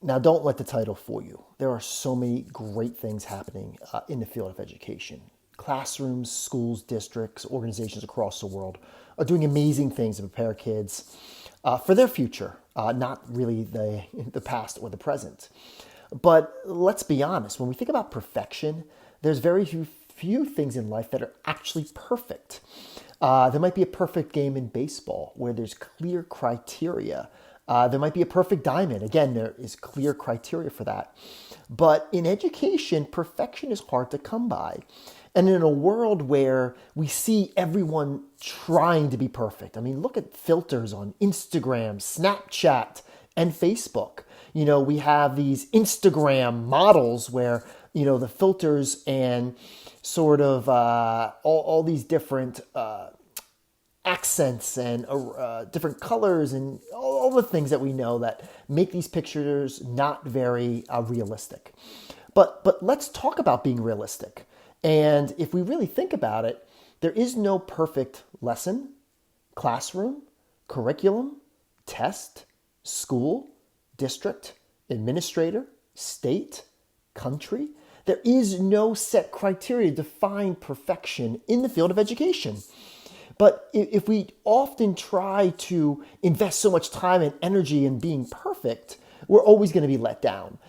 Now, don't let the title fool you. There are so many great things happening in the field of education. Classrooms, schools, districts, organizations across the world are doing amazing things to prepare kids for their future, not really the past or the present. But let's be honest, when we think about perfection, there's very few things in life that are actually perfect. There might be a perfect game in baseball where there's clear criteria. There might be a perfect diamond. Again, there is clear criteria for that. But in education, perfection is hard to come by. And in a world where we see everyone trying to be perfect, I mean, look at filters on Instagram, Snapchat, and Facebook. We have these Instagram models where, the filters and sort of all these different accents and different colors and all the things that we know that make these pictures not very realistic. But let's talk about being realistic. And if we really think about it, there is no perfect lesson, classroom, curriculum, test, school, district, administrator, state, country. There is no set criteria to define perfection in the field of education. But if we often try to invest so much time and energy in being perfect, we're always going to be let down.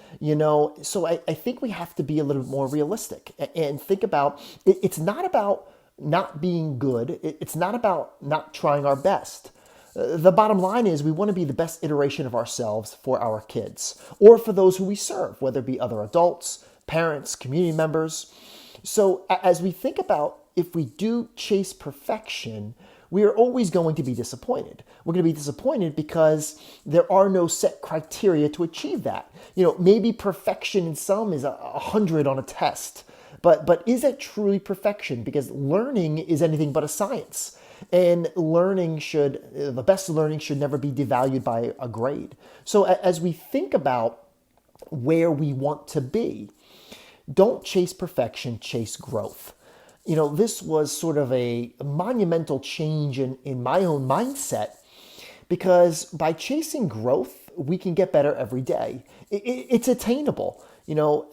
So I think we have to be a little bit more realistic and think about it's not about not being good. It's not about not trying our best. The bottom line is we want to be the best iteration of ourselves for our kids or for those who we serve, whether it be other adults, parents, community members. So as we think about if we do chase perfection, we are always going to be disappointed. We're going to be disappointed because there are no set criteria to achieve that. Maybe perfection in some is 100 on a test, but is that truly perfection? Because learning is anything but a science. And the best learning should never be devalued by a grade. So as we think about where we want to be, don't chase perfection, chase growth. This was sort of a monumental change in my own mindset because by chasing growth, we can get better every day. It's attainable.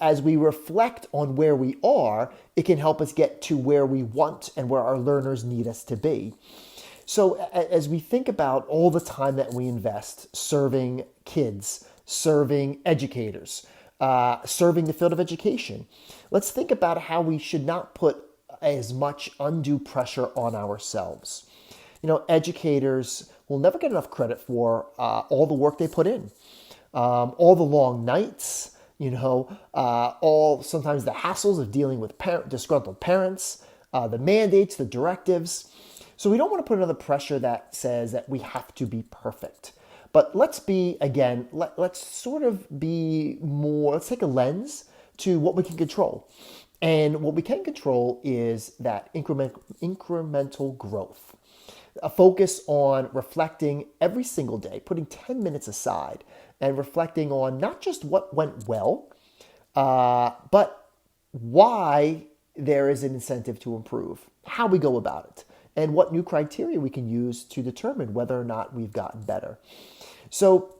As we reflect on where we are, it can help us get to where we want and where our learners need us to be. So as we think about all the time that we invest serving kids, serving educators, serving the field of education, let's think about how we should not put as much undue pressure on ourselves. Educators will never get enough credit for all the work they put in, all the long nights, all sometimes the hassles of dealing with disgruntled parents, the mandates, the directives. So we don't want to put another pressure that says that we have to be perfect. But let's be, again, let's sort of be more, let's take a lens to what we can control. And what we can control is that incremental growth. A focus on reflecting every single day, putting 10 minutes aside and reflecting on not just what went well, but why there is an incentive to improve, how we go about it, and what new criteria we can use to determine whether or not we've gotten better. So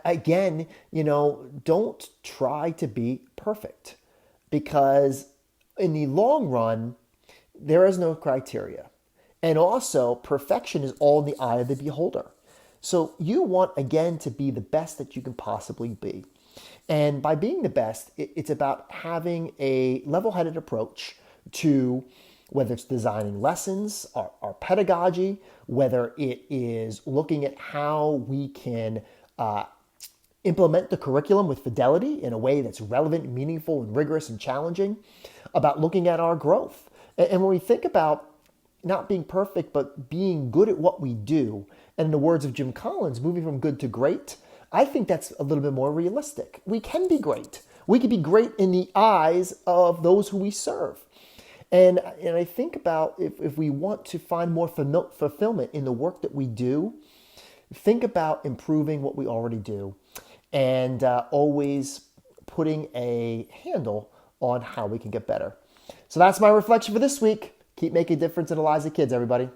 again, don't try to be perfect because in the long run, there is no criteria. And also, perfection is all in the eye of the beholder. So you want, again, to be the best that you can possibly be. And by being the best, it's about having a level-headed approach to whether it's designing lessons, our pedagogy, whether it is looking at how we can implement the curriculum with fidelity in a way that's relevant, meaningful, and rigorous and challenging, about looking at our growth. And when we think about not being perfect, but being good at what we do, and in the words of Jim Collins, moving from good to great, I think that's a little bit more realistic. We can be great. We can be great in the eyes of those who we serve. And I think about if we want to find more fulfillment in the work that we do, think about improving what we already do and always putting a handle on how we can get better. So that's my reflection for this week. Keep making a difference in the lives of kids, everybody.